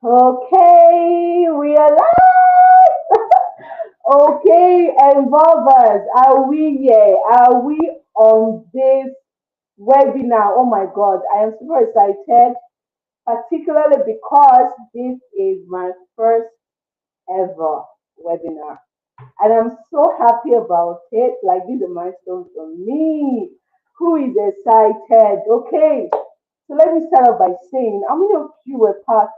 Okay, we are live. Okay, involvers, are we here? Are we on this webinar? Oh my God, I am super excited, particularly because this is my first ever webinar. And I'm so happy about it. Like, this is a milestone for me. Who is excited? Okay, so let me start off by saying, how many of you were part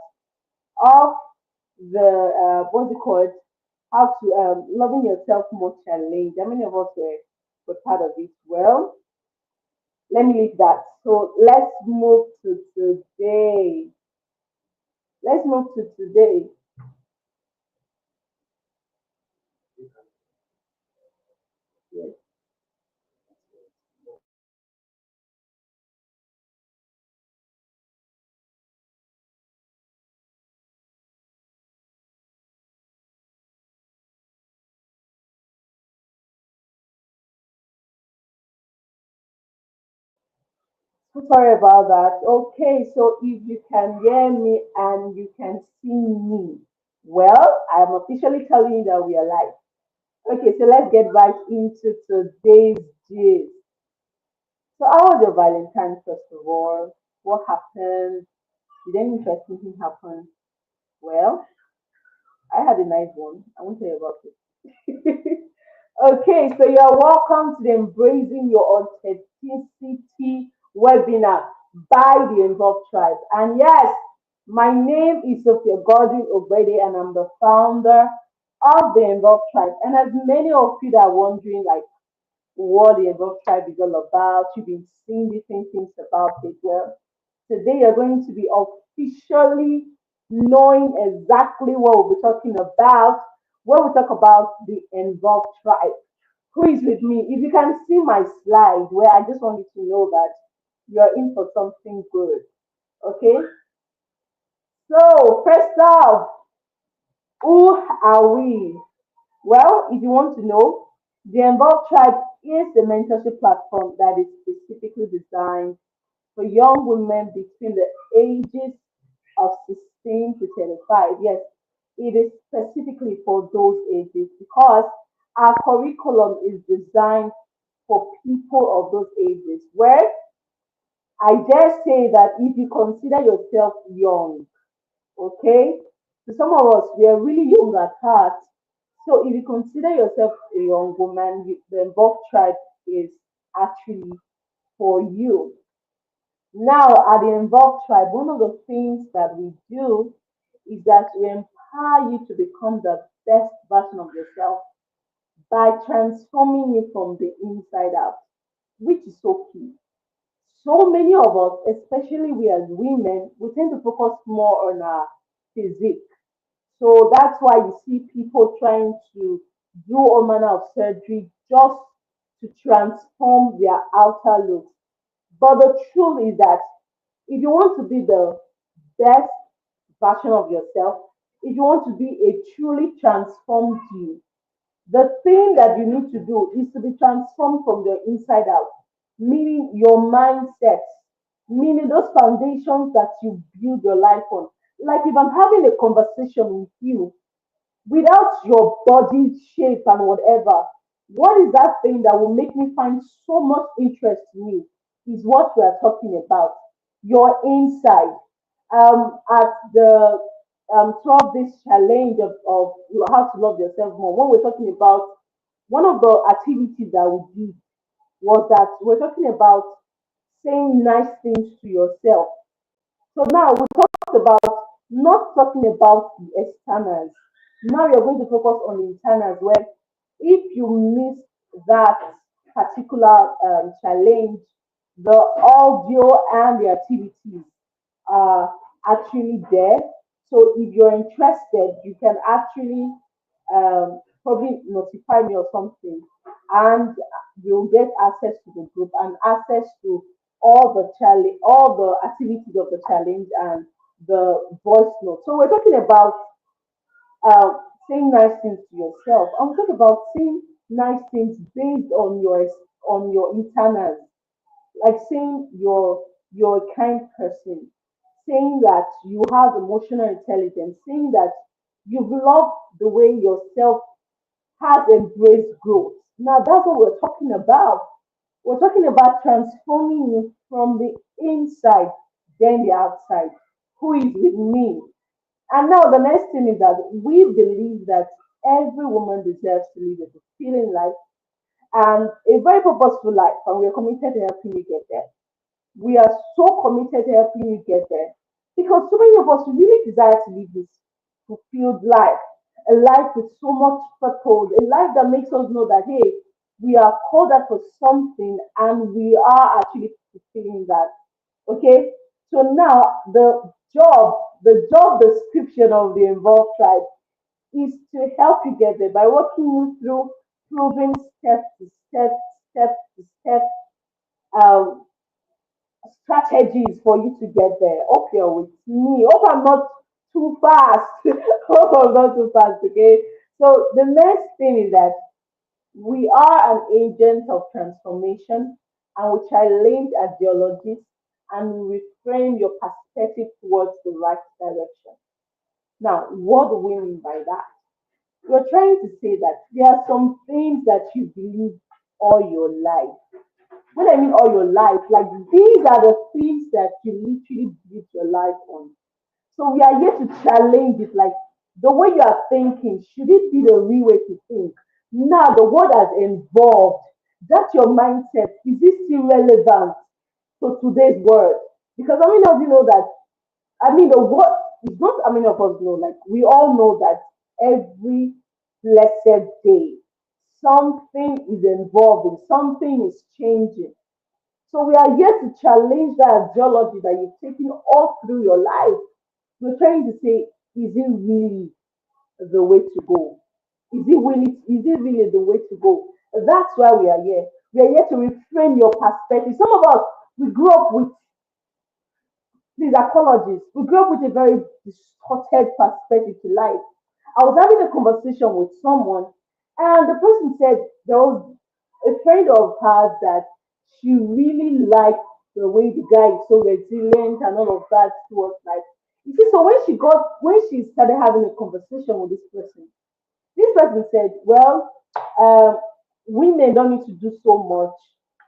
of the what's it called? How to loving yourself more challenge. How many of us were part of it? Well, let me leave that. So let's move to today. Let's move to today. Yes. So sorry about that. Okay, so if you can hear me and you can see me, well, I'm officially telling you that we are live. Okay, so let's get right into today's gist. So how was your Valentine first of all? What happened? Did any interesting thing happen? Well, I had a nice one. I won't tell you about it. Okay, so you're welcome to the Embracing Your Authenticity webinar by the Involved Tribe. And yes, my name is Sophia Godwin Ogbede, and I'm the founder of the Involved Tribe. And as many of you that are wondering, like, what the Involved Tribe is all about, you've been seeing different things about it. Well, today you're going to be officially knowing exactly what we'll be talking about when we talk about the Involved Tribe. Who is with me? If you can see my slide, where I just want you to know that you're in for something good. Okay? So, first off, who are we? Well, if you want to know, the Involved Tribe is a mentorship platform that is specifically designed for young women between the ages of 16 to 25. Yes, it is specifically for those ages because our curriculum is designed for people of those ages. Where I dare say that if you consider yourself young, okay, so some of us, we are really young at heart. So if you consider yourself a young woman, the Involved Tribe is actually for you. Now, at the Involved Tribe, one of the things that we do is that we empower you to become the best version of yourself by transforming you from the inside out, which is so key. So many of us, especially we as women, we tend to focus more on our physique. So that's why you see people trying to do all manner of surgery just to transform their outer look. But the truth is that if you want to be the best version of yourself, if you want to be a truly transformed you, the thing that you need to do is to be transformed from the inside out, meaning your mindset, meaning those foundations that you build your life on. Like if I'm having a conversation with you without your body shape and whatever, what is that thing that will make me find so much interest in you? Is what we are talking about. Your inside. At the 12 days challenge of how to love yourself more, when we're talking about one of the activities that we did was that we're talking about saying nice things to yourself. So now we talked about not talking about the externals. Now you're going to focus on the internals where if you miss that particular challenge, the audio and the activities are actually there. So if you're interested, you can actually probably notify me or something, and you'll get access to the group and access to all the challenge, all the activities of the challenge and the voice note. So we're talking about uh, saying nice things to yourself. I'm talking about saying nice things based on your internals, like saying you're a kind person, saying that you have emotional intelligence, saying that you've loved the way yourself has embraced growth. Now that's what we're talking about. We're talking about transforming you from the inside, then the outside. Who is with me? And now the next thing is that we believe that every woman deserves to live a fulfilling life and a very purposeful life, and we are committed to helping you get there. We are so committed to helping you get there because so many of us really desire to live this fulfilled life, a life with so much purpose, a life that makes us know that hey, we are called out for something and we are actually fulfilling that. Okay, so now the job description of the involved tribe is to help you get there by walking you through proven step to step, step to step um, strategies for you to get there. Hope you're with me. Hope I'm not too fast. Hope I'm not too fast. Okay. So the next thing is that we are an agent of transformation and we challenge ideologies and we reframe your perspective towards the right direction. Now, what do we mean by that? We're trying to say that there are some things that you believe all your life. When I mean all your life, like these are the things that you literally build your life on. So we are here to challenge it, like the way you are thinking, should it be the real way to think? Now the word has evolved. That's your mindset. Is this still relevant to today's world? Because how many of you know that the word is not how many of us know, like we all know that every blessed day something is evolving, something is changing. So we are here to challenge that ideology that you've taken all through your life. We're trying to say, is it really the way to go? Is it really the way to go? That's why we are here. We are here to reframe your perspective. Some of us we grew up with these apologies. We grew up with a very distorted perspective to life. I was having a conversation with someone, and the person said there was a friend of hers that she really liked the way the guy is so resilient and all of that towards life. You see, so when she started having a conversation with this person said, well, um, women don't need to do so much.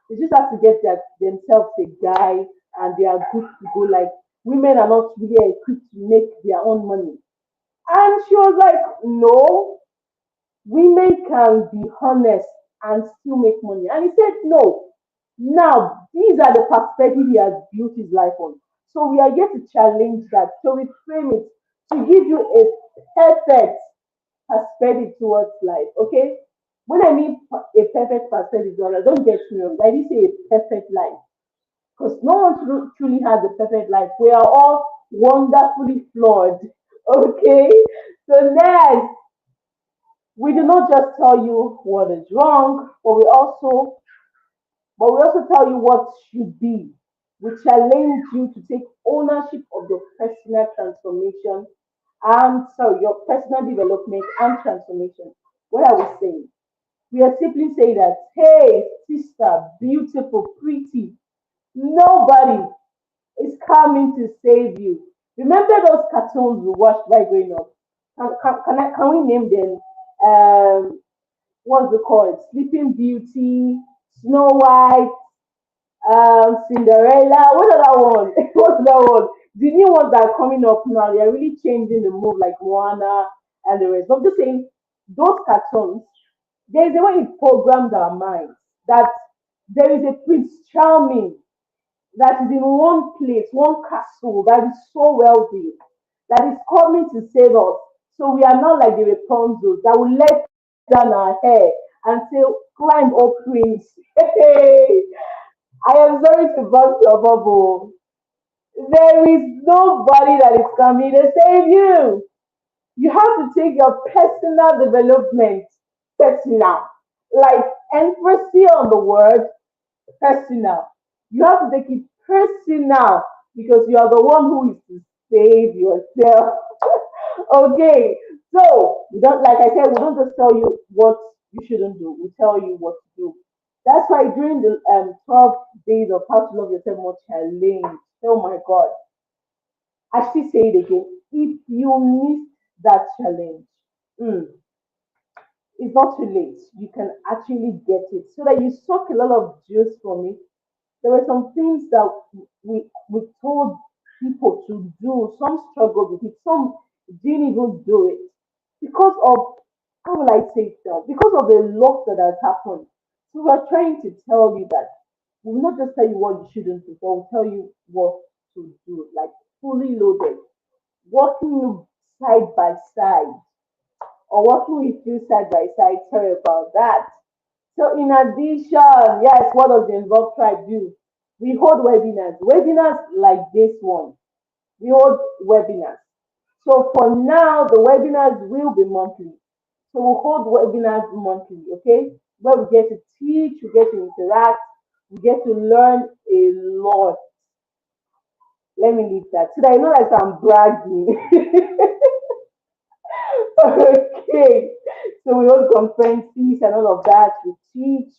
They just have to get themselves a guy and they are good to go. Like women are not really equipped to make their own money. And she was like, no, women can be honest and still make money. And he said, no. Now, these are the perspective he has built his life on. So we are here to challenge that, to reframe it, to give you a perfect perspective towards life. Okay? When I mean a perfect perspective, don't get me wrong. I didn't say a perfect life because no one truly has a perfect life. We are all wonderfully flawed. Okay? So next, we do not just tell you what is wrong, but we also tell you what should be. We challenge you to take ownership of your personal transformation and sorry, your personal development and transformation. What are we saying? We are simply saying that, hey, sister, beautiful, pretty, nobody is coming to save you. Remember those cartoons we watched while growing up? Can we name them? What's it called? Sleeping Beauty, Snow White, Cinderella. What other one? What's that one? The new ones that are coming up now, they are really changing the move like Moana and the rest. But I'm just saying, those cartoons, there's a way it programs our minds that there is a Prince Charming that is in one place, one castle that is so wealthy, that is coming to save us. So we are not like the Rapunzels that will let down our hair and say, climb, oh prince. Hey, I am sorry to burst your bubble. There is nobody that is coming to save you. You have to take your personal development personal. Like emphasis on the word personal. You have to take it personal because you are the one who is to save yourself. Okay, so we don't, like I said, we don't just tell you what you shouldn't do. We tell you what to do. That's why during the 12 days of how to love yourself more challenge, oh my God, I still say it again. If you missed that challenge, mm, it's not too late. You can actually get it. So that you suck a lot of juice from it. There were some things that we told people to do. Some struggled with it. Some didn't even do it because of, how will I say it now? Because of a lot that has happened. So we're trying to tell you that we will not just tell you what you shouldn't do, but we'll tell you what to do, like fully loaded, walking you side by side or working with you side by side. Sorry about that. So in addition, yes, what does the Involve Tribe do? We hold webinars, webinars like this one. We hold webinars. So for now, the webinars will be monthly. So we'll hold webinars monthly, okay? Where we get to teach, we get to interact, we get to learn a lot. Let me leave that. So that I know that I'm bragging. Okay. So we hold conferences and all of that. We teach.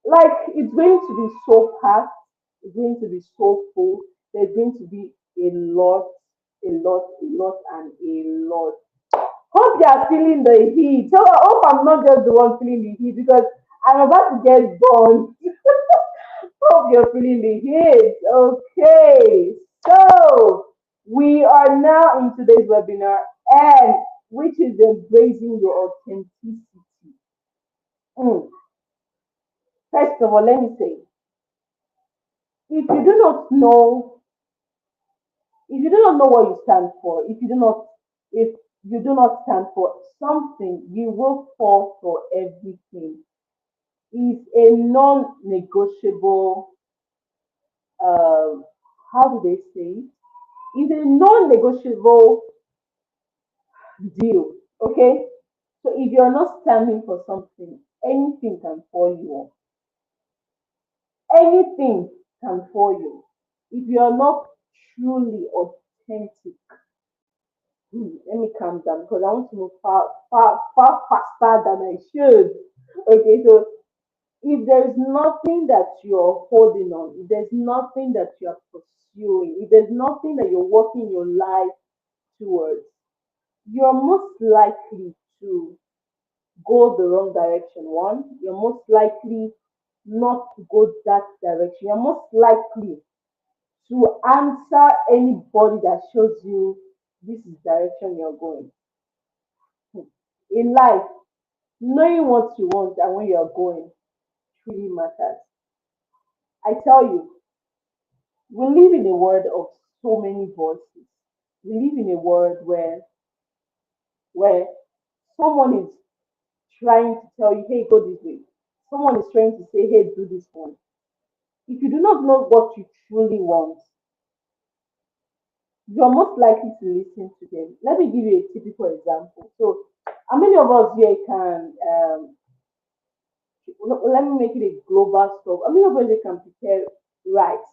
Like it's going to be so packed. It's going to be so full. There's going to be a lot, and a lot. Hope they are feeling the heat. So I hope I'm not just the one feeling the heat because I'm about to get burned. Hope you're feeling the heat. Okay. So we are now in today's webinar, and which is embracing your authenticity. Mm. First of all, let me say, if you do not know, if you do not know what you stand for, if you do not stand for something, you will fall for everything. It's a non-negotiable. How do they say it? It's a non-negotiable deal. Okay, so if you're not standing for something, anything can fall you on. Anything can fall you if you're not truly authentic. Let me calm down because I want to move far faster than I should. Okay, so if there's nothing that you're holding on, if there's nothing that you're pursuing, if there's nothing that you're working your life towards, you're most likely to go the wrong direction. One, you're most likely not to go that direction. You're most likely to answer anybody that shows you this is direction you're going. In life, knowing what you want and where you're going truly matters. I tell you, we live in a world of so many voices. We live in a world where someone is trying to tell you, hey, go this way. Someone is trying to say, hey, do this one. If you do not know what you truly want, you're most likely to listen to them. Let me give you a typical example. So, how many of us here can, let me make it a global stuff. How many of us here can prepare rice?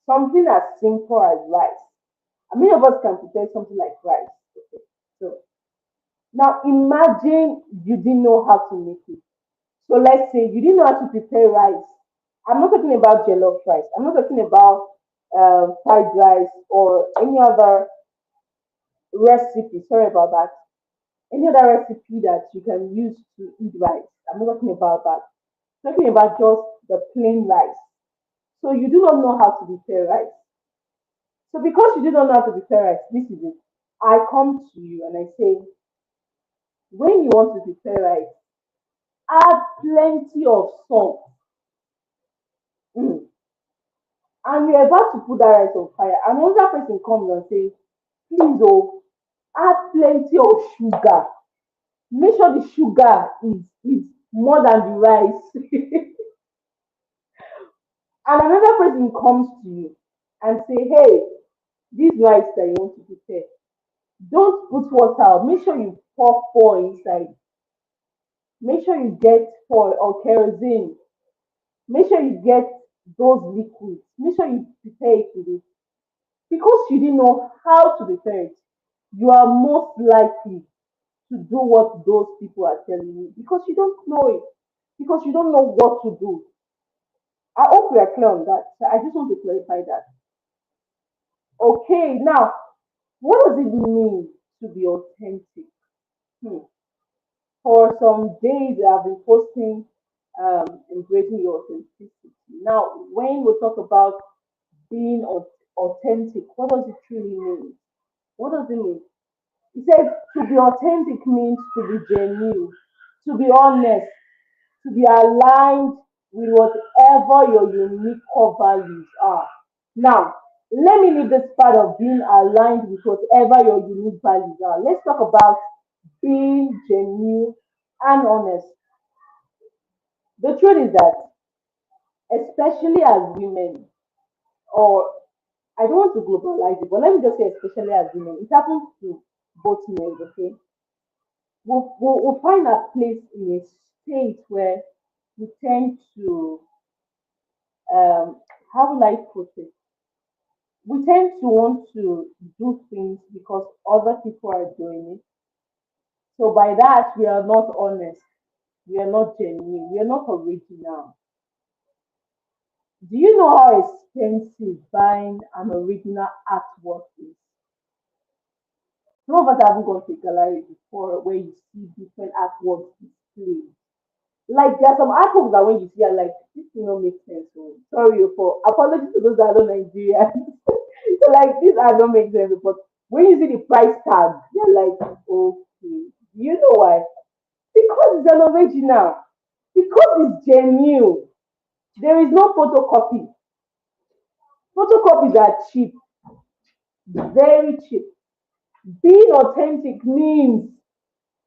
Something as simple as rice. How many of us can prepare something like rice? Okay. So, now imagine you didn't know how to make it. So let's say you didn't know how to prepare rice. I'm not talking about jollof rice. I'm not talking about fried rice or any other recipe. Sorry about that. Any other recipe that you can use to eat rice. I'm not talking about that. I'm talking about just the plain rice. So you do not know how to prepare rice. So because you do not know how to prepare rice, this is it. I come to you and I say, when you want to prepare rice, add plenty of salt. Mm. And you're about to put that rice on fire. And another person comes and says, please, oh, add plenty of sugar. Make sure the sugar is more than the rice. And another person comes to you and say, hey, this rice that you want to prepare, don't put water. Make sure you pour inside. Make sure you get pour or kerosene. Make sure you get those liquids. Make sure you prepare it with it. Because you didn't know how to prepare it, you are most likely to do what those people are telling you because you don't know it, because you don't know what to do. I hope we are clear on that. So I just want to clarify that. Okay, now, what does it mean to be authentic? Hmm. For some days, I've been posting embracing your authenticity. Now, when we talk about being authentic, what does it truly mean? What does it mean? He said to be authentic means to be genuine, to be honest, to be aligned with whatever your unique core values are. Now, let me leave this part of being aligned with whatever your unique values are. Let's talk about being genuine and honest. The truth is that, especially as women, or I don't want to globalize it, but let me just say, especially as women, it happens to both males, okay? We'll find our place in a state where we tend to, how will I put it? We tend to want to do things because other people are doing it. So by that, we are not honest, we are not genuine, we are not original. Do you know how expensive buying an original artwork is? Some of us haven't gone to a gallery before where you see different artworks displayed. Like there are some artworks that when you see are like this do not make sense. Oh, sorry for apologies to those that are not Nigerian. So like these are don't make sense. But when you see the price tag, you're like, okay. You know why? Because it's an original. Because it's genuine. There is no photocopy. Photocopies are cheap, very cheap. Being authentic means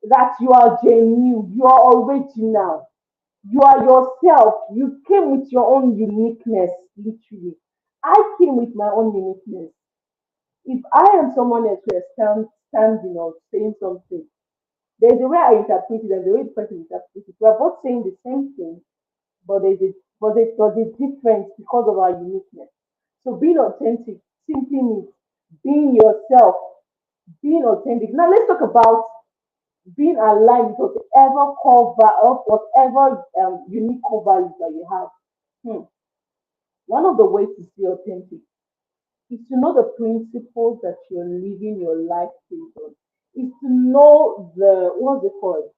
that you are genuine, you are original, you are yourself. You came with your own uniqueness, literally. I came with my own uniqueness. If I am someone else who is standing or saying something, there's a way I interpret it and the way the person interprets it. We are both saying the same thing, but there's a difference because of our uniqueness. So being authentic simply means being yourself, being authentic. Now let's talk about being aligned with whatever of whatever unique core values that you have. Hmm. One of the ways to stay authentic is to know the principles that you're living your life based on. Is to know the what's it called?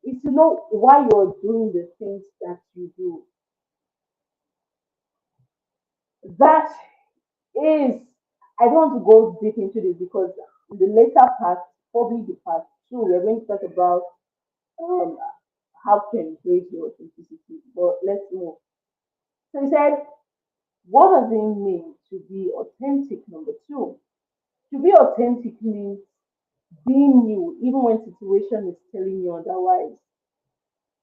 Is to know why you're doing the things that you do. That is, I don't want to go deep into this because in the later part, probably the part two, we're going to talk about um, how to embrace your authenticity. But let's move. So he said, what does it mean to be authentic? Number two, to be authentic means being you, even when situation is telling you otherwise.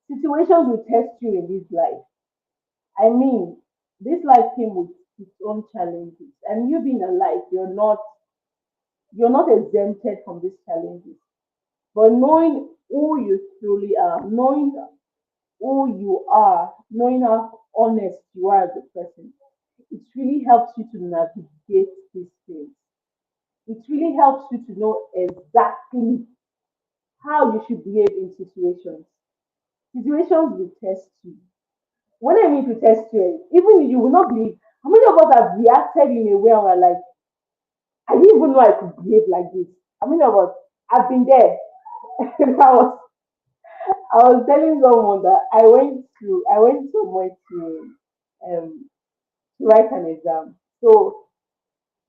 Situations will test you in this life. I mean, this life came with its own challenges, and you being alive, you're not exempted from these challenges. But knowing who you truly are, knowing who you are, knowing how honest you are as a person, it really helps you to navigate these things. It really helps you to know exactly how you should behave in situations. Situations will test you. When I mean to test you, even you will not believe how many of us have reacted in a way and we're like, I didn't even know I could behave like this. How many of us have been there? I was telling someone that I went somewhere um to write an exam. So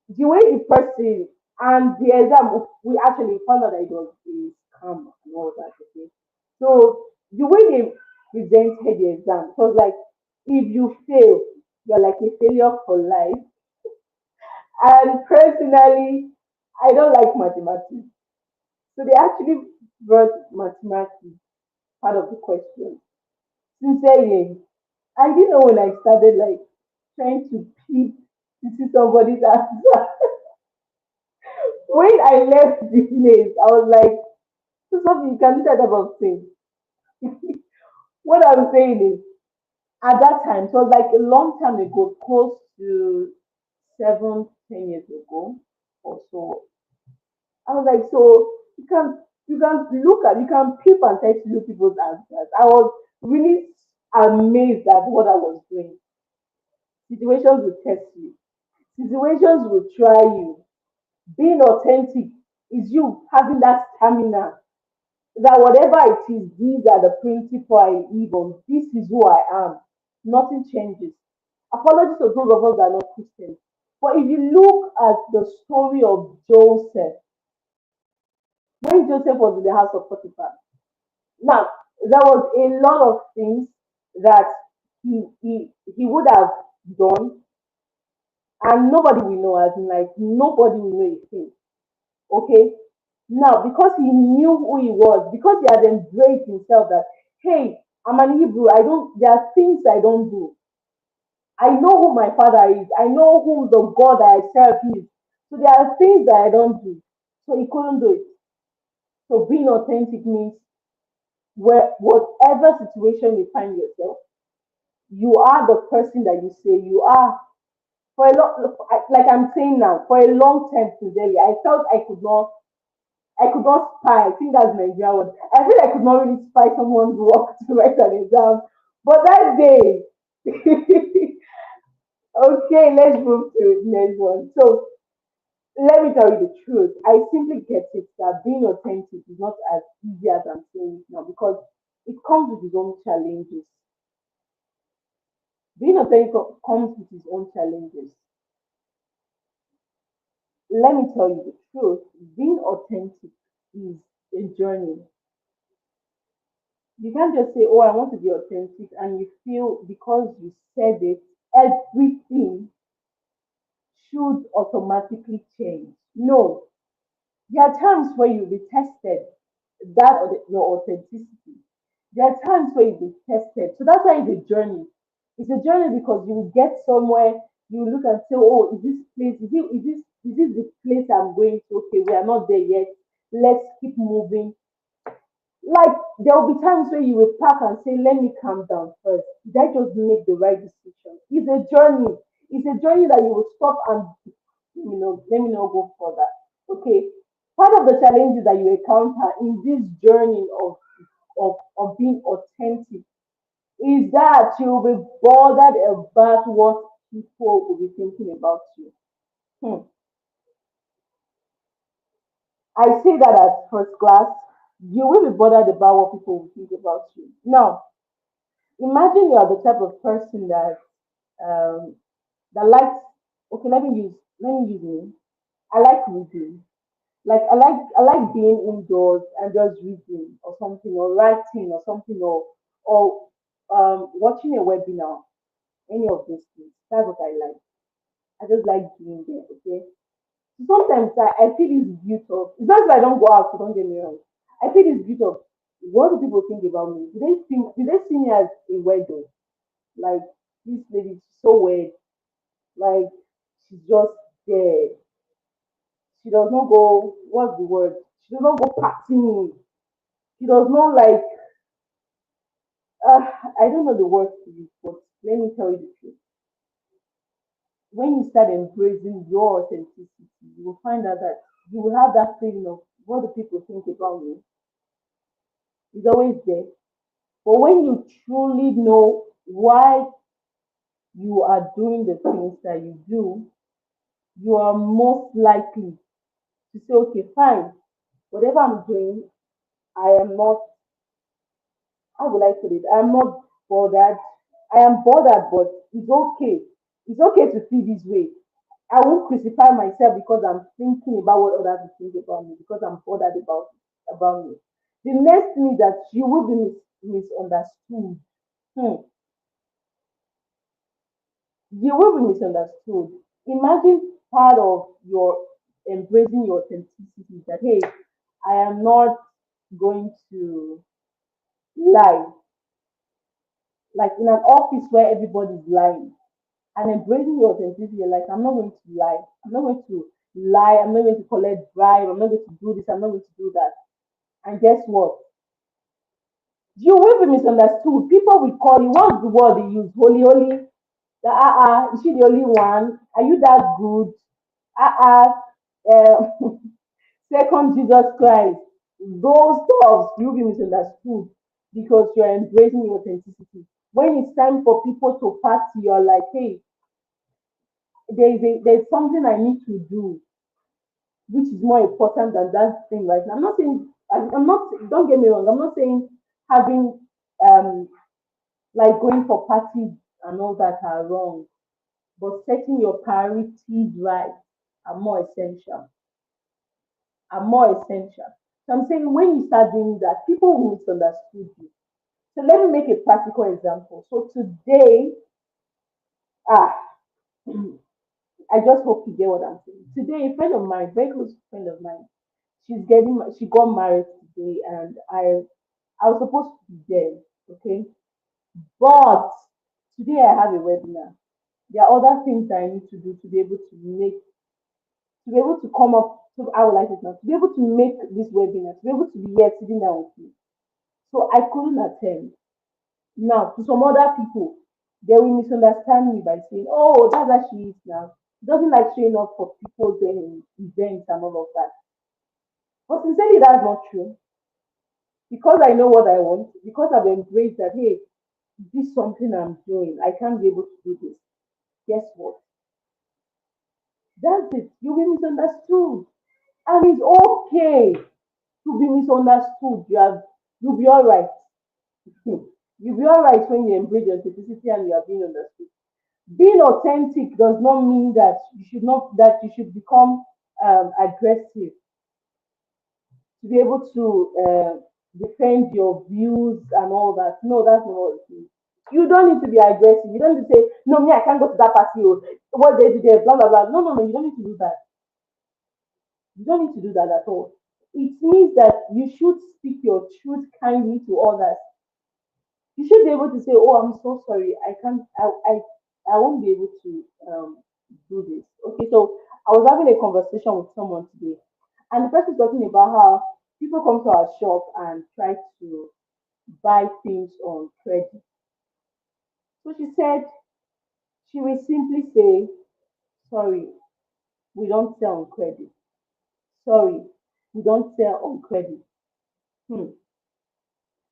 the way the person and the exam, we actually found out that it was a scam and all that. Okay, so the way they presented the exam, it was like if you fail, you're like a failure for life. And personally, I don't like mathematics, so they actually brought mathematics part of the question. Sincerely, I didn't know when I started like trying to peep to see somebody's answer. When I left the place, I was like, so something you can do that type of thing. What I'm saying is, at that time, it was like a long time ago, close to 7, 10 years ago or so. I was like, so you can peep and try to look people's answers. I was really amazed at what I was doing. Situations will test you. Situations will try you. Being authentic is you having that stamina that whatever it is, these are the principle I live on. This is who I am. Nothing changes. Apologies to those of us that are not Christians. But if you look at the story of Joseph, when Joseph was in the house of Potiphar, now there was a lot of things that he would have done, and nobody will know, as in like nobody will know a thing. Okay? Now, because he knew who he was, because he had embraced himself that, hey, I'm an Hebrew, there are things I don't do. I know who my father is. I know who the God that I serve is. So there are things that I don't do. So he couldn't do it. So being authentic means whatever situation you find yourself, you are the person that you say you are. For a long, like I'm saying now, for a long time sincerely, I felt I could not spy. I think that's Nigerian word. I feel I could not really spy someone's work to write an exam. But that day, okay, let's move to the next one. So let me tell you the truth. I simply get it that being authentic is not as easy as I'm saying it now because it comes with its own challenges. Being authentic comes with its own challenges. Let me tell you the truth. Being authentic is a journey. You can't just say, "Oh, I want to be authentic," and you feel because you said it, everything should automatically change. No, there are times where you'll be tested your authenticity. There are times where you'll be tested. So that's why it's a journey. It's a journey because you will get somewhere, you look and say, "Oh, is this place, is this the place I'm going to? Okay, we are not there yet. Let's keep moving." Like there will be times where you will park and say, "Let me calm down first. Did I just make the right decision?" It's a journey. It's a journey that you will stop and let me not go further. Okay. Part of the challenges that you encounter in this journey of being authentic is that you'll be bothered about what people will be thinking about you. Hmm. I say that as first class. You will be bothered about what people will think about you. Now, imagine you are the type of person um, that likes. Okay, let me use me. I like reading. Like I like being indoors and just reading or something or writing or something or watching a webinar. Any of those things. That's what I like. I just like being there. Okay. Sometimes I feel this guilt of. It's not that I don't go out. So don't get me wrong. I feel this guilt of what do people think about me? Do they see me as a weirdo? Like this lady, she's so weird. Like she's just there. She does not go. What's the word? She does not go partying. She does not like. Uh, I don't know the word to use, but let me tell you the truth. When you start embracing your authenticity, you will find out that you will have that feeling of what do people think about me. It's always there. But when you truly know why you are doing the things that you do, you are most likely to say, okay, fine, whatever I'm doing, I am not, how would I put it? I am not bothered. I am bothered, but it's okay. It's okay to feel this way. I won't crucify myself because I'm thinking about what others will think about me, because I'm bothered about me. The next thing is that you will be misunderstood. Hmm. You will be misunderstood. Imagine part of your embracing your authenticity is that, hey, I am not going to lie. Like in an office where everybody's lying and embracing your authenticity, you're like, I'm not going to lie. I'm not going to lie. I'm not going to collect bribe. I'm not going to do this. I'm not going to do that. And guess what? You will be misunderstood. People will call you. What's the word they use? Holy, holy. Is she the only one? Are you that good? Uh, second Jesus Christ. Those stuff you'll be misunderstood because you're embracing your authenticity. When it's time for people to party, you're like, hey, there's something I need to do, which is more important than that thing right now. I'm not saying, I'm not, don't get me wrong, I'm not saying having um like going for parties and all that are wrong, but setting your priorities right are more essential. Are more essential. So I'm saying when you start doing that, people will misunderstood you. So let me make a practical example. So today, ah, I just hope you get what I'm saying. Today, a friend of mine, very close friend of mine, she got married today, and I was supposed to be there, okay? But today I have a webinar. There are other things that I need to do to be able to make, to be able to come up to, I would like it now, to be able to make this webinar, to be able to be here sitting down with you. So I couldn't attend. Now, to some other people, they will misunderstand me by saying, oh, that's how she is now. She doesn't like showing up for people's events and all of that. But sincerely, that's not true. Because I know what I want, because I've embraced that, hey, this is something I'm doing. I can't be able to do this. Guess what? That's it. You'll be misunderstood. And it's okay to be misunderstood. You'll be all right. You'll be all right when you embrace your authenticity and you are being understood. Being authentic does not mean that you should become aggressive to be able to defend your views and all that. No, that's not what it is. You don't need to be aggressive. You don't need to say, no, me, I can't go to that party. Oh, what they do there, blah, blah, blah. No, no, no, you don't need to do that. You don't need to do that at all. It means that you should speak your truth kindly to others. You should be able to say, oh, I'm so sorry. I can't, I won't be able to do this. Okay, so I was having a conversation with someone today, and the person talking about how people come to our shop and try to buy things on credit. So she said she will simply say, sorry, we don't sell on credit. Sorry, we don't sell on credit. Hmm.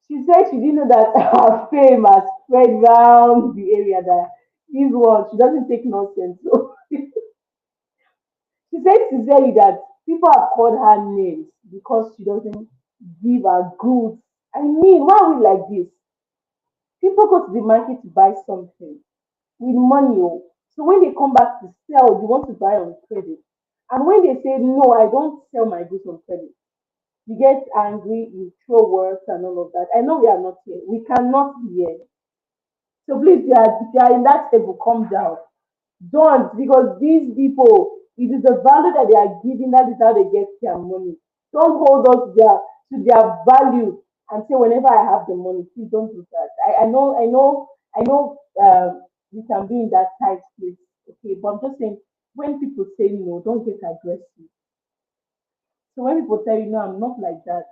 She said she didn't know that her fame has spread around the area that this one, she doesn't take nonsense. So she said sincerely that people have called her names because she doesn't give her goods. I mean, why are we like this? People go to the market to buy something with money. Oh. So when they come back to sell, you want to buy on credit. And when they say, no, I don't sell my goods on credit, you get angry, you throw words and all of that. I know we are not here. We cannot be here. So please, if you are in that table, come down. Don't, because these people, it is the value that they are giving, that is how they get their money. Don't hold on to their value and say, whenever I have the money, please don't do that. I know you can be in that tight place, okay, but I'm just saying, when people say no, don't get aggressive. So when people tell you, no, I'm not like that,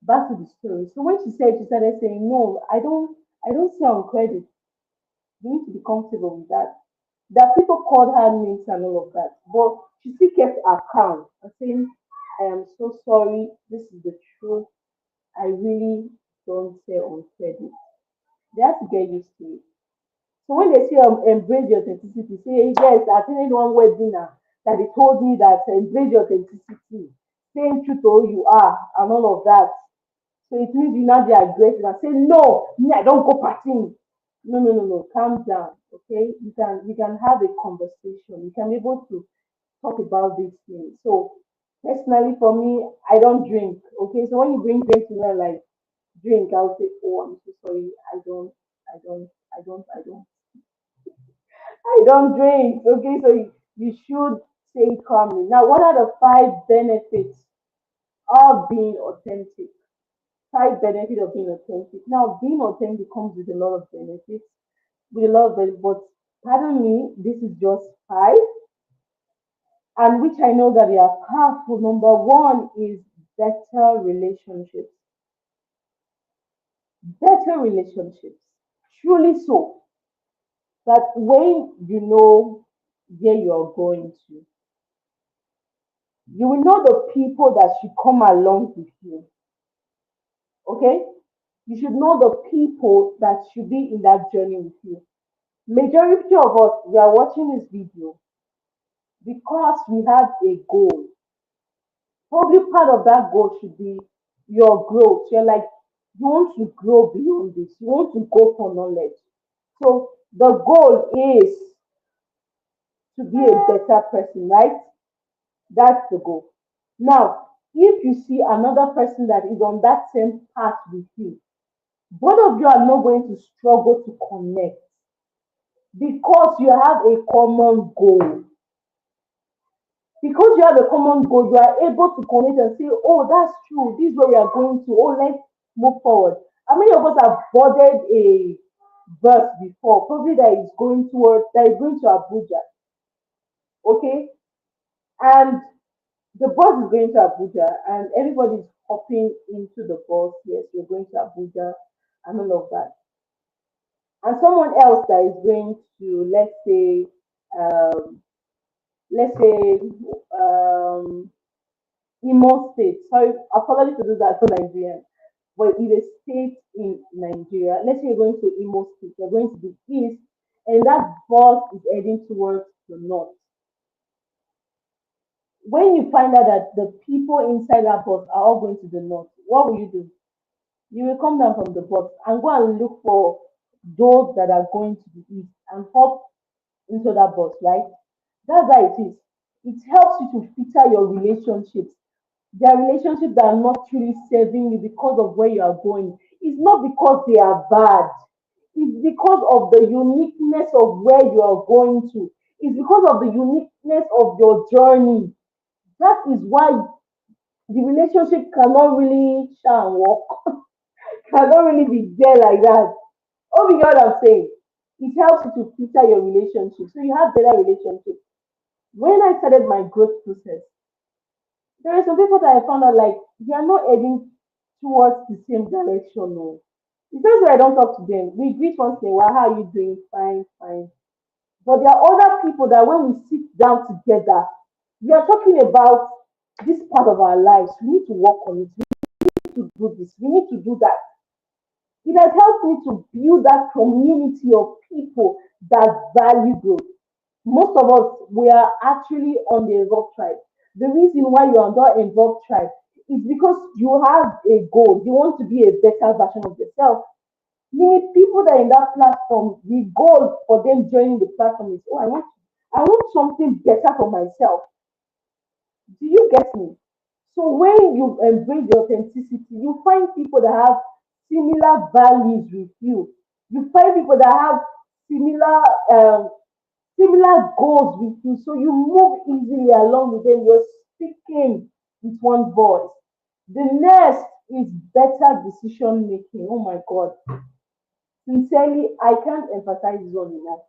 back to the story. So when she started saying, no, I don't sell on credit. You need to be comfortable with that. That people called her names and all of that. But she still kept her calm and saying, I am so sorry. This is the truth. I really don't sell on credit. They have to get used to it. So when they say embrace your authenticity, say, yes, I attended one webinar that they told me that embrace your authenticity, saying true to who you are and all of that. So it means you now be aggressive and say, no, me, I don't go partying. No, no, no, no. Calm down. Okay. You can have a conversation. You can be able to talk about these things. So personally for me, I don't drink. Okay. So when you bring drink to me like drink, I'll say, oh, I'm so sorry. I don't drink. Okay. So you should say it calmly. Now, what are the 5 benefits of being authentic? 5 benefits of being authentic. Now, being authentic comes with a lot of benefits, but pardon me, this is just 5, and which I know that they are powerful. Number one is better relationships. Better relationships. Truly so. That when you know where you are going to, you will know the people that should come along with you. Okay? You should know the people that should be in that journey with you. Majority of us, we are watching this video because we have a goal. Probably part of that goal should be your growth. You're like, you want to grow beyond this, you want to go for knowledge. So the goal is to be a better person, right? That's the goal. Now, if you see another person that is on that same path with you, both of you are not going to struggle to connect because you have a common goal. Because you have a common goal, you are able to connect and say, oh, that's true. This is where we are going to. Oh, let's move forward. How many of us have boarded a bus before? Probably that is going to Abuja. Okay. And the bus is going to Abuja and everybody is hopping into the bus. Yes, we're going to Abuja and all of that. And someone else that is going to, um, let's say, um, Imo State. Sorry, apologies to those that are Nigerian. But in a state in Nigeria, let's say you're going to Imo State, you're going to the east, and that bus is heading towards the north. When you find out that the people inside that bus are all going to the north, what will you do? You will come down from the bus and go and look for those that are going to the east and hop into that bus, right? That's how it is. It helps you to filter your relationships. There are relationships that are not truly serving you because of where you are going. It's not because they are bad. It's because of the uniqueness of where you are going to. It's because of the uniqueness of your journey. That is why the relationship cannot really shall walk, cannot really be there like that. Oh, you get what I'm saying? It helps you to filter your relationship. So you have better relationships. When I started my growth process, there are some people that I found out like they are not heading towards the same direction. No. It's just that I don't talk to them. We greet once in a while. How are you doing? Fine, fine. But there are other people that when we sit down together, we are talking about this part of our lives. We need to work on it. We need to do this. We need to do that. It has helped me to build that community of people that value growth. Most of us, we are actually on the Evolve tribe. The reason why you are not Evolve tribe is because you have a goal. You want to be a better version of yourself. Meaning people that are in that platform, the goal for them joining the platform is, oh, I want something better for myself. Do you get me? So when you embrace the authenticity, you find people that have similar values with you. You find people that have similar um, similar goals with you. So you move easily along with them. You're speaking with one voice. The next is better decision making. Oh my God. Sincerely, I can't emphasize this one enough.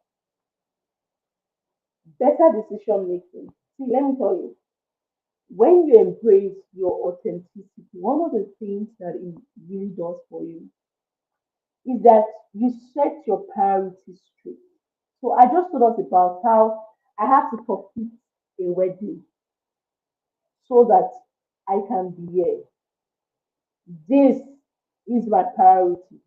Better decision making. See, let me tell you, when you embrace your authenticity, one of the things that it really does for you is that you set your priorities straight. So I just told us about how I had to complete a wedding so that I can be here. This is my priority.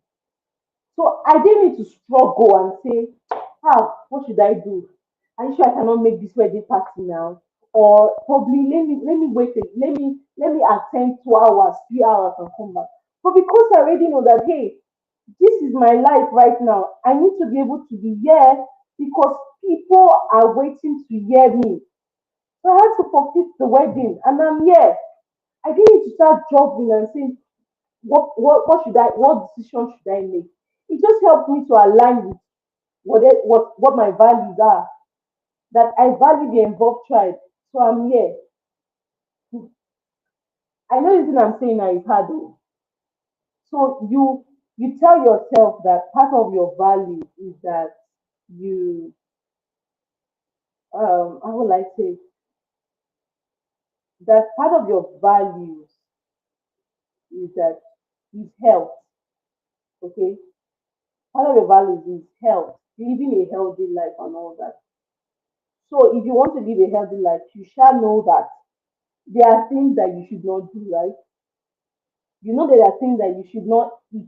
So I didn't need to struggle and say, how, what should I do? Are you sure I cannot make this wedding party now? Or probably let me wait let me attend 2 hours, 3 hours and come back. But because I already know that hey, this is my life right now, I need to be able to be here because people are waiting to hear me. So I had to complete the wedding and I'm here. I didn't need to start jogging and saying what decision should I make? It just helped me to align with what my values are. That I value the involved tribe. So I'm here. I know this thing I'm saying now is hard though. So you tell yourself that part of your value is that you how will I say that part of your values is that is health. Okay? Part of your values is health, living a healthy life and all that. So if you want to live a healthy life, you shall know that there are things that you should not do, right? You know there are things that you should not eat.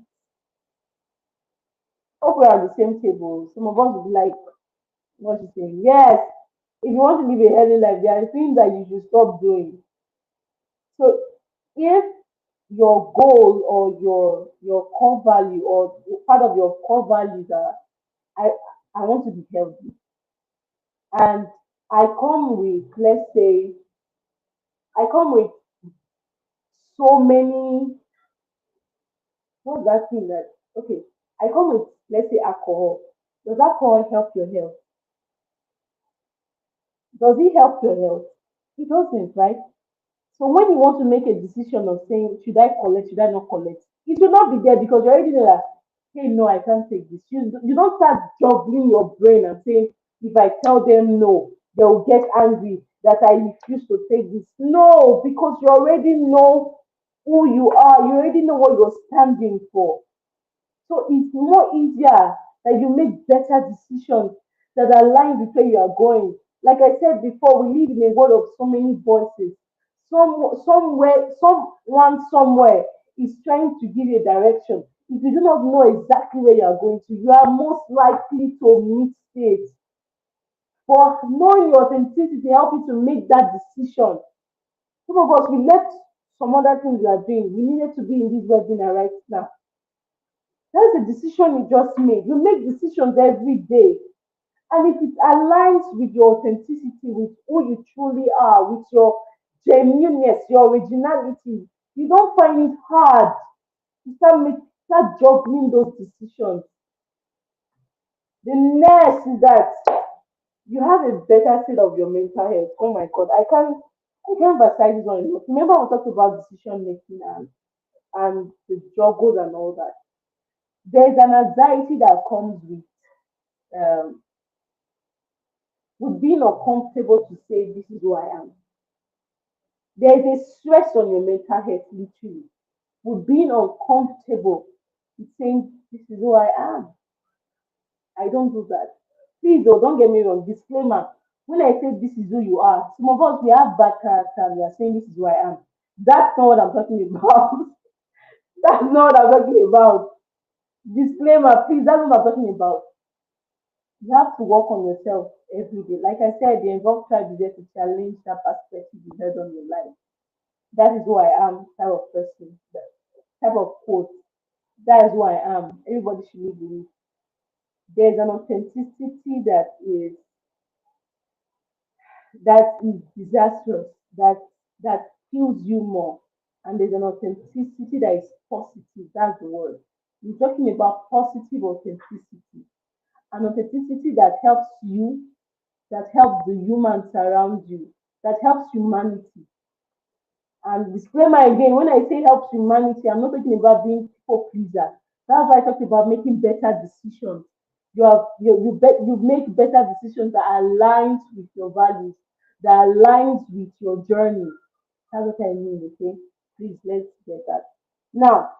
Hope we're at the same table. Some of us will be like, what you saying? Yes. If you want to live a healthy life, there are things that you should stop doing. So if your goal or your core value or part of your core values are I I want to be healthy and I come with, let's say, I come with so many, what's that thing that, okay, I come with, let's say, alcohol. Does alcohol help your health? Does it help your health? It doesn't, right? So when you want to make a decision of saying, should I collect, should I not collect, it will not be there because you already know that, hey, no, I can't take this. You don't start juggling your brain and saying, if I tell them no, they will get angry that I refuse to take this. No, because you already know who you are. You already know what you're standing for. So it's more easier that you make better decisions that align with where you are going. Like I said before, we live in a world of so many voices. Someone somewhere is trying to give you a direction. If you do not know exactly where you are going to, you are most likely to miss it. But knowing your authenticity help you to make that decision. Some of us, we left some other things we are doing. We needed to be in this webinar right now. That's a decision you just made. You make decisions every day. And if it aligns with your authenticity, with who you truly are, with your genuineness, your originality, you don't find it hard to start juggling those decisions. The next is that you have a better state of your mental health. Oh my God, I can't emphasize this one enough. Remember we talked about decision making and the struggles and all that. There's an anxiety that comes um, with being uncomfortable to say this is who I am. There is a stress on your mental health, literally, with being uncomfortable with saying this is who I am. I don't do that. Please, though, don't get me wrong. Disclaimer: when I say this is who you are, some of us we have bad character. We are saying this is who I am. That's not what I'm talking about. That's not what I'm talking about. Disclaimer, please. That's what I'm talking about. You have to work on yourself every day. Like I said, the Involved Tribe is there to challenge that perspective you had on your life. That is who I am, type of person, that type of quote. That is who I am. Everybody should live with it. There's an authenticity that is disastrous, that kills you more. And there's an authenticity that is positive. That's the word. We're talking about positive authenticity. An authenticity that helps you, that helps the humans around you, that helps humanity. And disclaimer again, when I say helps humanity, I'm not talking about being people pleaser. That's why I talked about making better decisions. You make better decisions that aligns with your values, that aligns with your journey. That's what I mean, okay? Please let's get that. Now,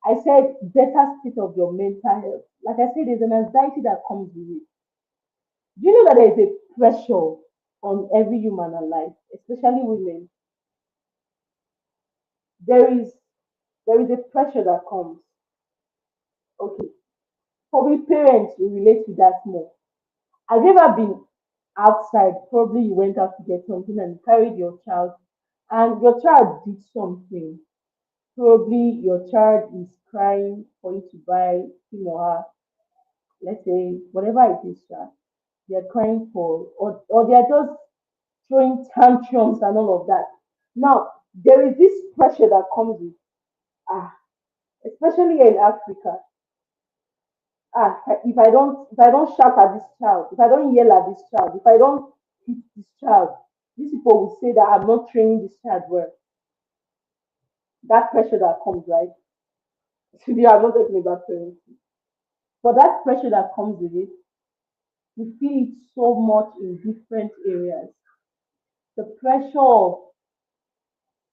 I said better state of your mental health. Like I said, there's an anxiety that comes with it. Do you know that there is a pressure on every human alive, especially women? There is there is a pressure that comes. Okay, for me, parents will relate to that more. Have you ever been outside? Probably you went out to get something and carried your child, and your child did something. Probably your child is crying for you to buy him or her, let's say, whatever it is, child. They're crying for, or they're just throwing tantrums and all of that. Now, there is this pressure that comes with, ah, especially here in Africa, if I don't shout at this child, if I don't yell at this child, if I don't hit this child, these people will say that I'm not training this child well. That pressure that comes, right? Today I'm not talking about parenting. But that pressure that comes with it, we feel it so much in different areas. The pressure of,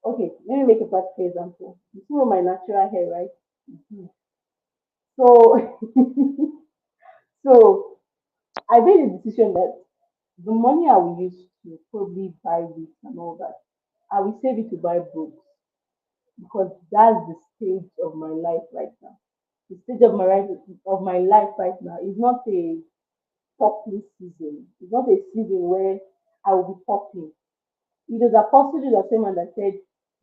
okay, let me make a practical example. You see my natural hair, right? Mhm. So so I made a decision that the money I will use to probably buy wigs and all that, I will save it to buy books because that's the stage of my life right now. The stage of my life right now is not a popping season. It's not a season where I will be popping. It is Apostle Jude, the same man that said,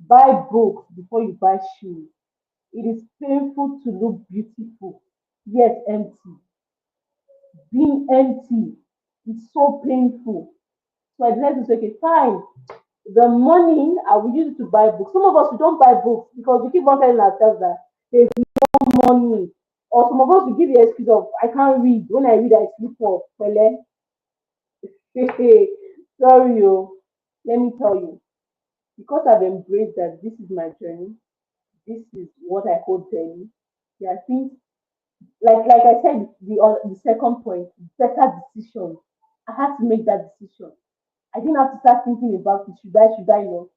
buy books before you buy shoes. It is painful to look beautiful, yet empty. Being empty is so painful. So I decided to say, okay, fine. The money I will use it to buy books. Some of us we don't buy books because we keep on telling ourselves that there's no money. Or some of us we give the excuse of I can't read. When I read, I sleep off. Well, sorry, yo. Let me tell you, because I've embraced that this is my journey, this is what I hold daily. There are things like I said, the second point, better decisions. I had to make that decision. I didn't have to start thinking about it. Should I not?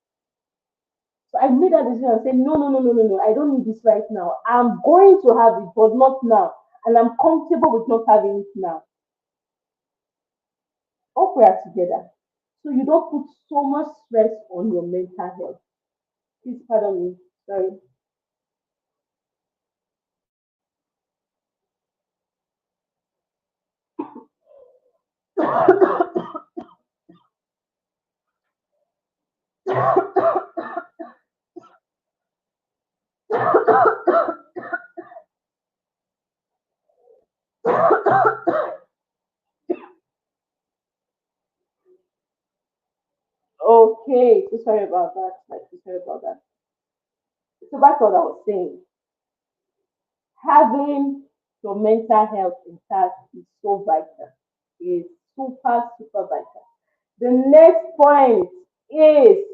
So I made that decision and said, no, no, no, no, no, no. I don't need this right now. I'm going to have it, but not now. And I'm comfortable with not having it now. Hope we are together. So you don't put so much stress on your mental health. Please pardon me. Sorry. Okay, so sorry about that. Like, so sorry about that. So that's what I was saying. Having your mental health intact is so vital. Is super, super vital. The next point is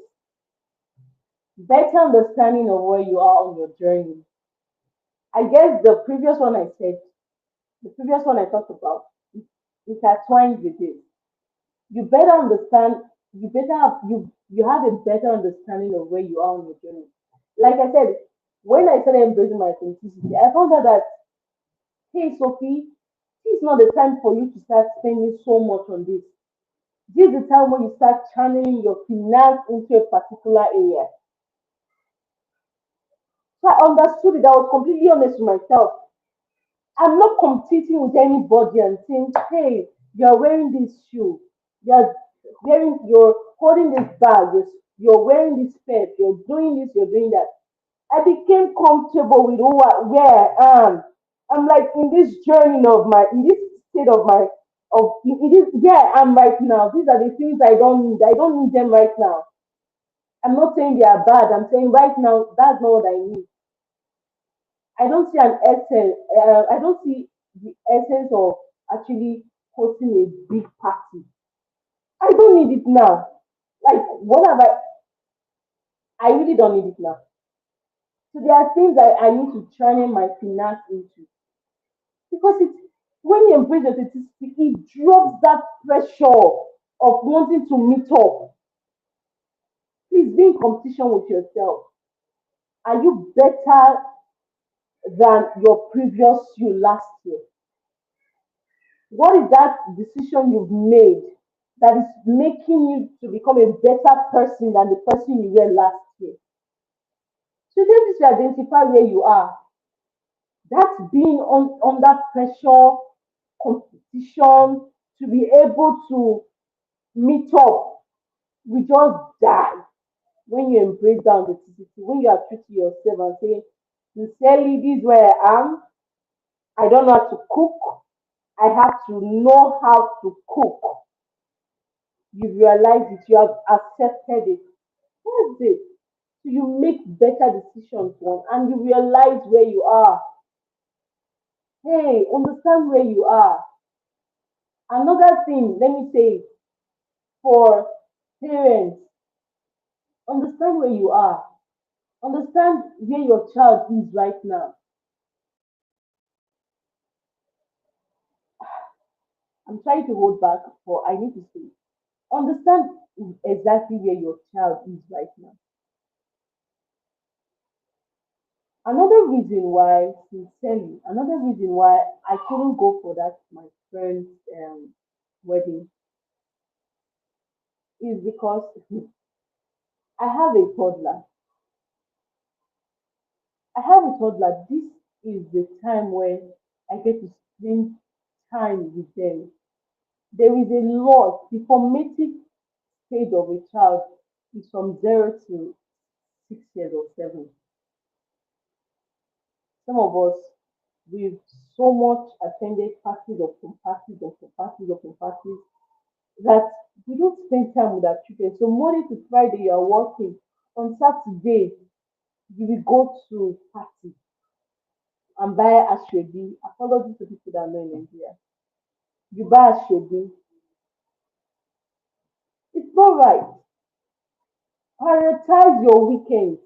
better understanding of where you are on your journey. I guess the previous one I talked about, is intertwined with this. You better understand, you have a better understanding of where you are on your journey. Like I said, when I started embracing my authenticity, I found out that, hey Sophie, this is not the time for you to start spending so much on this. This is the time when you start channeling your finance into a particular area. So I understood it. I was completely honest with myself. I'm not competing with anybody and saying, hey, you're wearing this shoe, you're holding this bag, you're wearing this pet, you're doing this, you're doing that. I became comfortable with where I am. I'm like in this journey of in this state of it is where I am right now. These are the things I don't need. I don't need them right now. I'm not saying they are bad. I'm saying right now that's not what I need. I don't see an essence. I don't see the essence of actually hosting a big party. I don't need it now. Like what have I? I really don't need it now. So there are things that I need to channel my finance into because it's when you embrace authenticity, it drops that pressure of wanting to meet up. Please be in competition with yourself. Are you better than your previous you last year? What is that decision you've made that is making you to become a better person than the person you were last year? So if you identify where you are, that's being under pressure, competition, to be able to meet up. We just die when you embrace that authenticity, when you are true to yourself and say, sincerely, this is where I am. I don't know how to cook. I have to know how to cook. You realize it, you have accepted it. That's it. So you make better decisions, one, and you realize where you are. Hey, understand where you are. Another thing, let me say, for parents, understand where you are. Understand where your child is right now. I'm trying to hold back, but I need to say, understand exactly where your child is right now. Another reason why I couldn't go for that my friend's wedding is because I have a toddler. I have a toddler. This is the time when I get to spend time with them. There is a lot. The formative stage of a child is from 0 to 6 years or 7. Some of us, we've so much attended parties upon parties upon parties upon parties that we don't spend time with our children. So Monday to Friday you are working. On Saturday you will go to party and buy ashwebi. Apology to people that are not in Nigeria. You buy ashwebi. It's not right. Prioritize your weekends.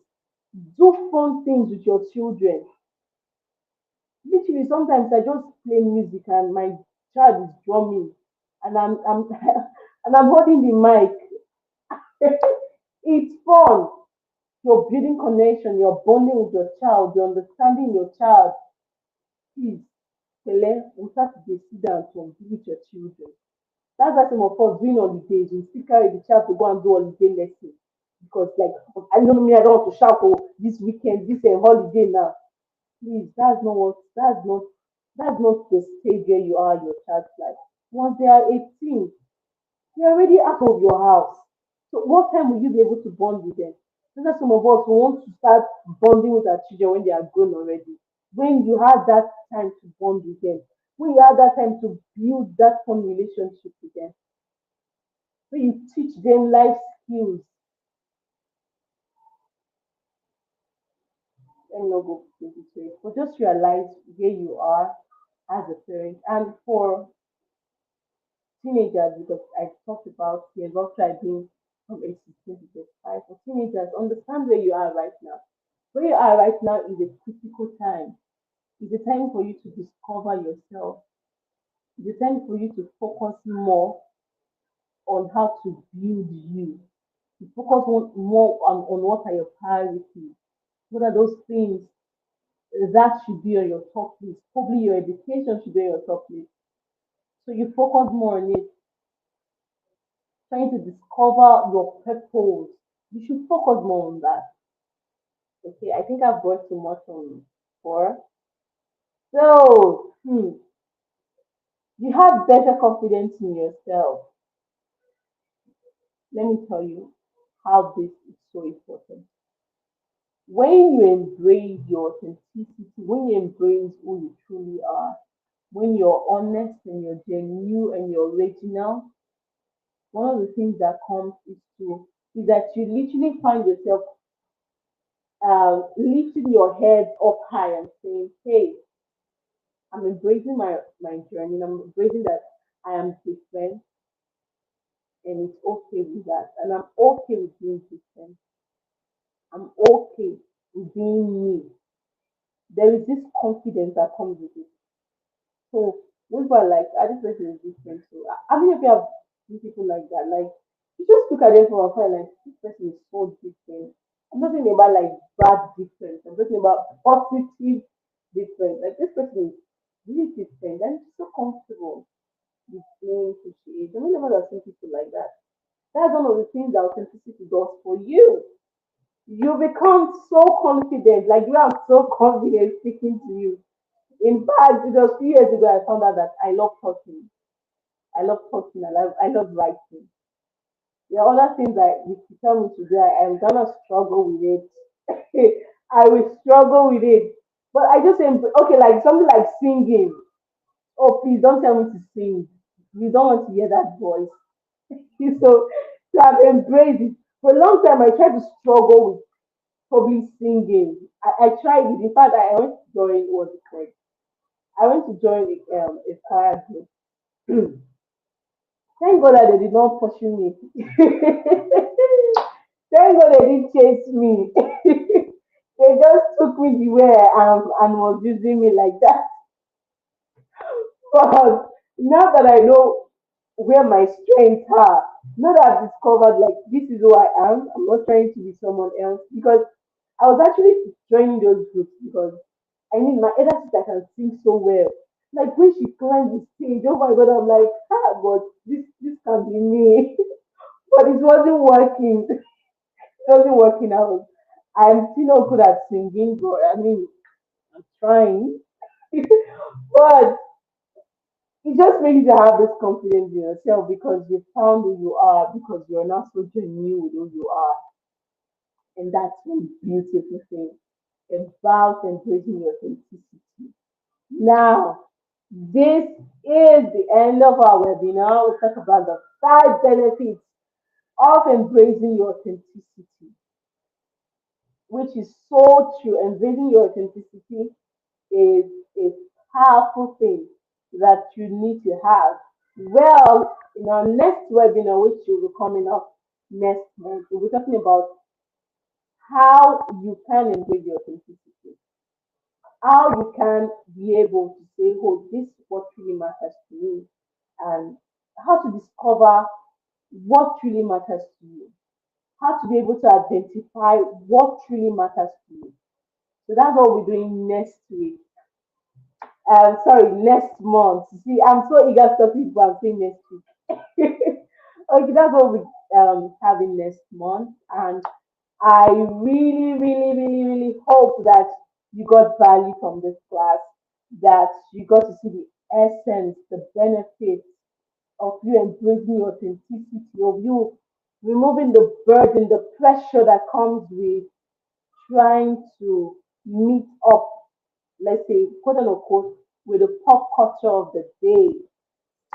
Do fun things with your children. Literally, sometimes I just play music and my child is drumming, and I'm and I'm holding the mic. It's fun. You're building connection. You're bonding with your child. You're understanding your child. Please, Pele, on Saturday, sit down and be with your children. That's why some of us during holidays we still carry the child to go and do holiday lessons because, like, I know me, I don't want to shout for this weekend, this holiday now. Please, that's not the stage where you are in your child's life. Once they are 18, they're already out of your house. So what time will you be able to bond with them? These are some of us who want to start bonding with our children when they are grown already. When you have that time to bond with them, when you have that time to build that fun relationship with them, when you teach them life skills, let me not go into it, but just realize where you are as a parent. And for teenagers, because I talked about the above tribe being from age 16 to 35. For teenagers, understand where you are right now. Where you are right now is a critical time. It's a time for you to discover yourself. It's a time for you to focus more on how to build you. To focus more on what are your priorities. What are those things that should be on your top list? Probably your education should be on your top list. So you focus more on it, trying to discover your purpose. You should focus more on that. Okay, I think I've brought too much on for. So, you have better confidence in yourself. Let me tell you how this is so important. When you embrace your authenticity, when you embrace who you truly are, when you're honest and you're genuine and you're original, one of the things that comes is that you literally find yourself lifting your head up high and saying, "Hey, I'm embracing my journey. I'm embracing that I am different, and it's okay with that. And I'm okay with being different. I'm okay with being me." There is this confidence that comes with it. So when people are like, "Ah, this person is different." So I mean, if you have seen people like that, like you just look at them from afar, like this person is so different. I'm not talking about like bad difference. I'm talking about positive difference. Like this person is really different and it's so comfortable with being who she is. And we never have seen people like that. That's one of the things that authenticity does for you. You become so confident, like you are so confident speaking to you. In fact, it was 2 years ago I found out that I love talking. I love talking. I love writing. There are other things that if you tell me to do, I am gonna struggle with it. I will struggle with it. But I just okay, like something like singing. Oh, please don't tell me to sing. You don't want to hear that voice. So I've embraced it. For a long time, I tried to struggle with public singing. I tried it. In fact, I went to join what's it called? I went to join a choir group. Thank God that they did not pursue me. Thank God they didn't chase me. They just took me the way I am and was using me like that. But now that I know where my strengths are, now that I've discovered like this is who I am, I'm not trying to be someone else because I was actually joining those groups because I mean my elder sister can sing so well. Like when she climbed the stage, oh my god, I'm like, ah god, this can be me. But it wasn't working. It wasn't working out. I'm still not good at singing, but I mean trying. But it just makes you have this confidence in yourself because you found who you are, because you're not so genuine with who you are. And that's one beautiful thing about embracing your authenticity. Now, this is the end of our webinar. We'll talk about the 5 benefits of embracing your authenticity, which is so true. Embracing your authenticity is a powerful thing that you need to have. Well, in our next webinar, which will be coming up next month, we'll be talking about how you can embrace your authenticity, how you can be able to say, oh, this is what really matters to me, and how to discover what really matters to you, how to be able to identify what really matters to you. So that's what we're doing next week. Sorry, next month. See, I'm so eager to talk to you, but I'm saying next week. Okay, that's what we having next month, and I really, really, really, really hope that you got value from this class, that you got to see the essence, the benefits of you embracing your authenticity, of you removing the burden, the pressure that comes with trying to meet up, let's say, quote unquote, with the pop culture of the day.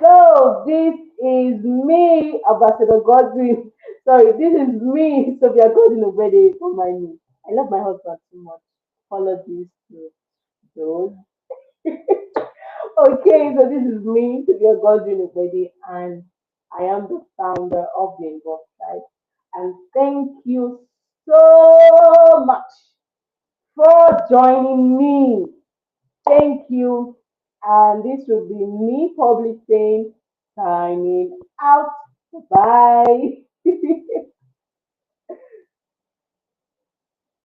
So this is me, Ambassador Godwin. Sorry, this is me, Sophia Godwin Obede for my name. I love my husband too much. Follow these to those. Okay, so this is me, Sophia Godwin Obede, and I am the founder of the Involved Site. And thank you so much for joining me. Thank you. And this will be me publishing, signing out. Bye.